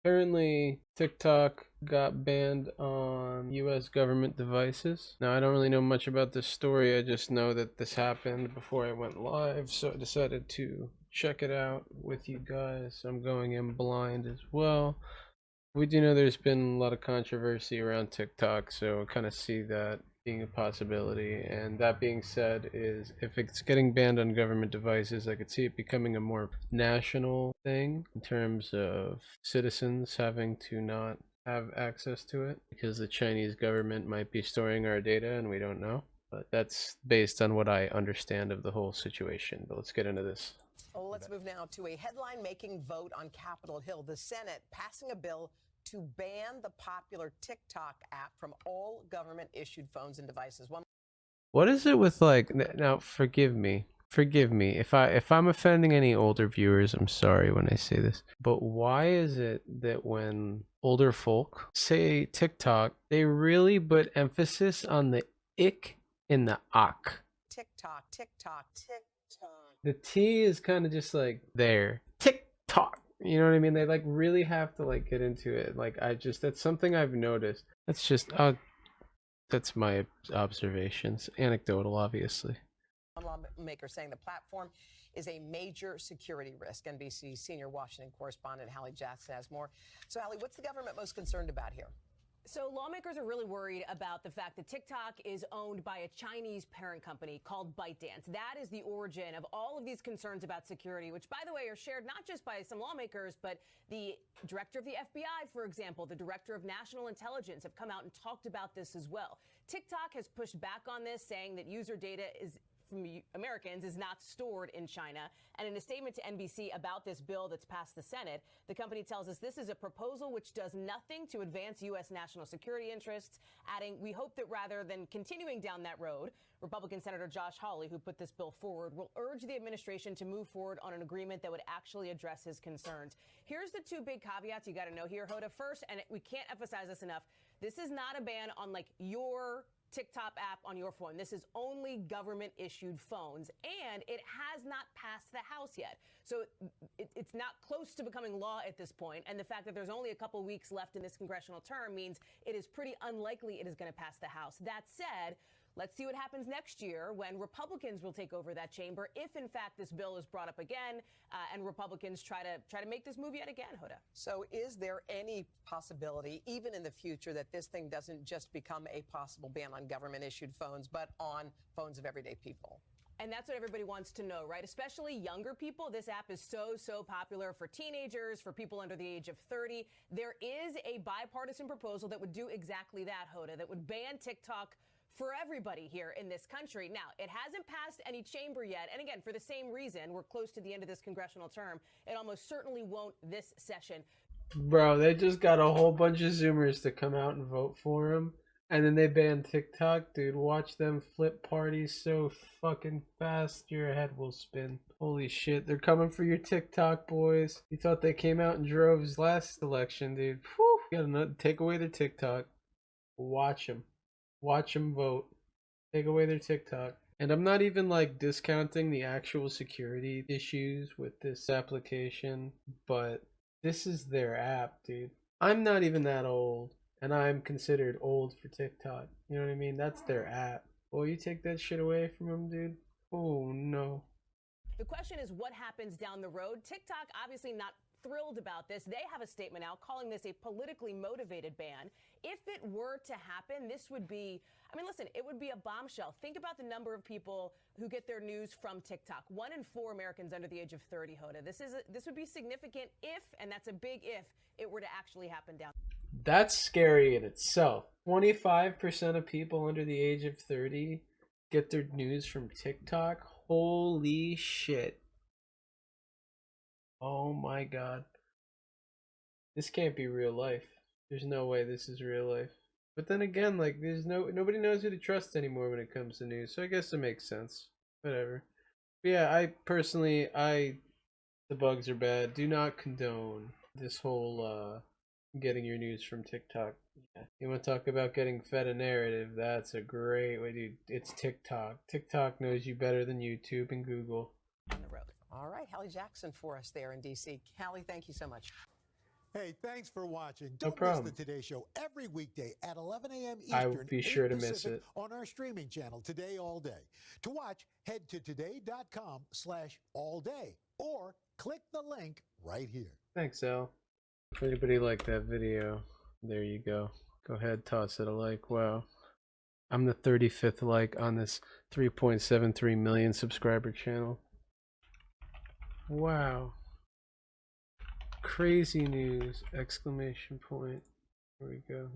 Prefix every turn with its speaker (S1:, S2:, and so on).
S1: Apparently, TikTok got banned on US government devices. Now, I don't really know much about this story. I just know that this happened before I went live, so I decided to check it out with you guys. I'm going in blind as well. We do know there's been a lot of controversy around TikTok, so I kind of see that being a possibility. And that being said, is if it's getting banned on government devices, I could see it becoming a more national thing in terms of citizens having to not have access to it because the Chinese government might be storing our data and we don't know. But that's based on what I understand of the whole situation. But let's get into this.
S2: Well, let's move now to a headline-making vote on Capitol Hill. The Senate passing a bill to ban the popular TikTok app from all government-issued phones and devices.
S1: What is it with like now? Forgive me if I'm offending any older viewers. I'm sorry when I say this, but why is it that when older folk say TikTok, they really put emphasis on the ick in the ak?
S2: TikTok, TikTok, TikTok.
S1: The T is kind of just like there. TikTok. You know what I mean? They like really have to like get into it. Like that's something I've noticed. That's my observations. Anecdotal, obviously.
S2: Lawmaker saying the platform is a major security risk. NBC senior Washington correspondent Hallie Jackson has more. So, Hallie, what's the government most concerned about here?
S3: So lawmakers are really worried about the fact that TikTok is owned by a Chinese parent company called ByteDance. That is the origin of all of these concerns about security, which, by the way, are shared not just by some lawmakers, but the director of the FBI, for example, the director of national intelligence have come out and talked about this as well. TikTok has pushed back on this, saying that user data from Americans is not stored in China. And in a statement to NBC about this bill that's passed the Senate, the company tells us this is a proposal which does nothing to advance U.S. national security interests, adding, we hope that rather than continuing down that road, Republican Senator Josh Hawley, who put this bill forward, will urge the administration to move forward on an agreement that would actually address his concerns. Here's the two big caveats you got to know here, Hoda. First, and we can't emphasize this enough, this is not a ban on like your TikTok app on your phone. This is only government issued phones, and it has not passed the House yet. So it's not close to becoming law at this point. And the fact that there's only a couple weeks left in this congressional term means it is pretty unlikely it is going to pass the House. That said, let's see what happens next year when Republicans will take over that chamber, if in fact this bill is brought up again and Republicans try to make this move yet again, Hoda.
S2: So is there any possibility, even in the future, that this thing doesn't just become a possible ban on government-issued phones, but on phones of everyday people?
S3: And that's what everybody wants to know, right? Especially younger people. This app is so popular for teenagers, for people under the age of 30. There is a bipartisan proposal that would do exactly that, Hoda, that would ban TikTok for everybody here in this country. Now, it hasn't passed any chamber yet. And again, for the same reason, we're close to the end of this congressional term. It almost certainly won't this session.
S1: Bro, they just got a whole bunch of Zoomers to come out and vote for him. And then they banned TikTok. Dude, watch them flip parties so fucking fast your head will spin. Holy shit, they're coming for your TikTok, boys. You thought they came out in droves last election, dude. Whew. You gotta take away their TikTok. Watch them. Watch them vote. Take away their TikTok. And I'm not even like discounting the actual security issues with this application, but this is their app, dude. I'm not even that old, and I'm considered old for TikTok. You know what I mean? That's their app. Boy, you take that shit away from them, dude. Oh no.
S3: The question is what happens down the road. TikTok obviously not thrilled about this. They have a statement out calling this a politically motivated ban. If it were to happen, this would be, I mean, listen, it would be a bombshell. Think about the number of people who get their news from TikTok. 1 in 4 Americans under the age of 30, Hoda. This would be significant if, and that's a big if, it were to actually happen down.
S1: That's scary in itself. 25% of people under the age of 30 get their news from TikTok. Holy shit. Oh my god. This can't be real life. There's no way this is real life. But then again, like nobody knows who to trust anymore when it comes to news. So I guess it makes sense. Whatever. But yeah, I personally the bugs are bad. Do not condone this whole getting your news from TikTok. Yeah. You want to talk about getting fed a narrative? That's a great way, dude. It's TikTok. TikTok knows you better than YouTube and Google.
S2: On the road. All right, Hallie Jackson for us there in D.C. Hallie, thank you so much.
S4: Hey, thanks for watching.
S1: No
S4: Don't miss
S1: problem.
S4: the Today Show every weekday at 11 a.m.
S1: I will
S4: Eastern,
S1: be
S4: 8
S1: sure to miss
S4: Pacific
S1: it.
S4: on our streaming channel, Today All Day. To watch, head to today.com/allday or click the link right here.
S1: Thanks, Al. If anybody liked that video, there you go. Go ahead, toss it a like. Wow. I'm the 35th like on this 3.73 million subscriber channel. Wow. Crazy news! Exclamation point. There we go.